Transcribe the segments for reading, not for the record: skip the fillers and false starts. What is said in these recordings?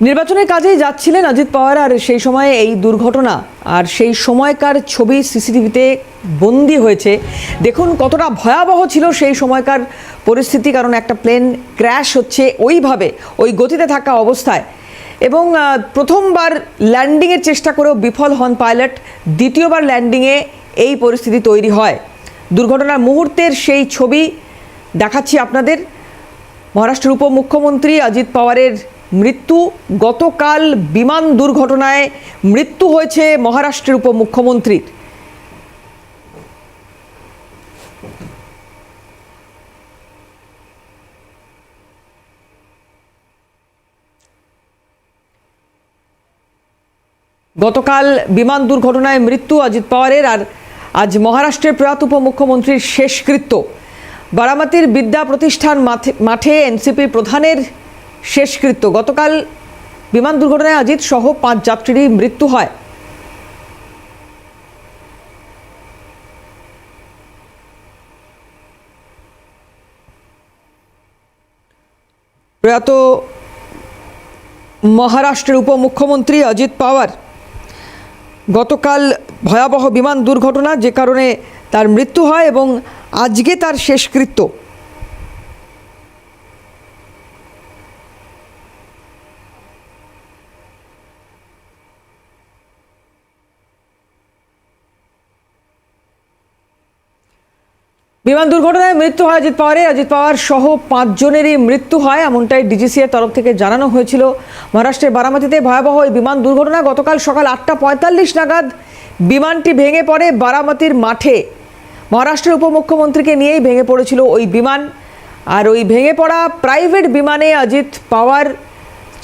নির্বাচনের কাজেই যাচ্ছিলেন অজিত পাওয়ার, আর সেই সময়ে এই দুর্ঘটনা, আর সেই সময়কার ছবি সিসিটিভিতে বন্দি হয়েছে। দেখুন কতটা ভয়াবহ ছিল সেই সময়কার পরিস্থিতি, কারণ একটা প্লেন ক্র্যাশ হচ্ছে ওইভাবে, ওই গতিতে থাকা অবস্থায়, এবং প্রথমবার ল্যান্ডিংয়ের চেষ্টা করেও বিফল হন পাইলট। দ্বিতীয়বার ল্যান্ডিংয়ে এই পরিস্থিতি তৈরি হয়। দুর্ঘটনার মুহূর্তের সেই ছবি দেখাচ্ছি আপনাদের। মহারাষ্ট্রের উপমুখ্যমন্ত্রী অজিত পাওয়ারের মৃত্যু। গতকাল বিমান দুর্ঘটনায় মৃত্যু হয়েছে মহারাষ্ট্রের উপমুখ্যমন্ত্রীর। গতকাল বিমান দুর্ঘটনায় মৃত্যু অজিত পাওয়ারের, আর আজ মহারাষ্ট্রের প্রয়াত উপমুখ্যমন্ত্রীর শেষকৃত্য। বারামতির বিদ্যা প্রতিষ্ঠান মাঠে এনসিপি প্রধানের শেষকৃত্য। গতকাল বিমান দুর্ঘটনায় অজিত সহ 5 যাত্রীরই মৃত্যু হয়। প্রয়াত মহারাষ্ট্রের উপমুখ্যমন্ত্রী অজিত পাওয়ার, গতকাল ভয়াবহ বিমান দুর্ঘটনা, যে কারণে তার মৃত্যু হয়, এবং আজকে তার শেষকৃত্য। বিমান দুর্ঘটনায় মৃত্যু হয় অজিত পাওয়ারের। অজিত পাওয়ার সহ 5 জনেরই মৃত্যু হয়, এমনটাই ডিজিসিএর তরফ থেকে জানানো হয়েছিল। মহারাষ্ট্রের বারামতিতে ভয়াবহ এই বিমান দুর্ঘটনা। গতকাল সকাল 8:45 নাগাদ বিমানটি ভেঙে পড়ে বারামতির মাঠে। মহারাষ্ট্রের উপমুখ্যমন্ত্রীকে নিয়েই ভেঙে পড়েছিল ওই বিমান, আর ওই ভেঙে পড়া প্রাইভেট বিমানে অজিত পাওয়ার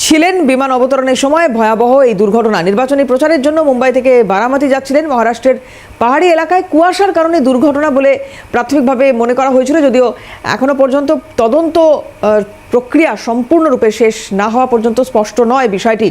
ছিলেন। বিমান অবতরণের সময় ভয়াবহ এই দুর্ঘটনা। নির্বাচনী প্রচারের জন্য মুম্বাই থেকে বারামতি যাচ্ছিলেন। মহারাষ্ট্রের পাহাড়ি এলাকায় কুয়াশার কারণে দুর্ঘটনা বলে প্রাথমিকভাবে মনে করা হয়েছিল, যদিও এখনো পর্যন্ত তদন্ত প্রক্রিয়া সম্পূর্ণরূপে শেষ না হওয়া পর্যন্ত স্পষ্ট নয় বিষয়টি।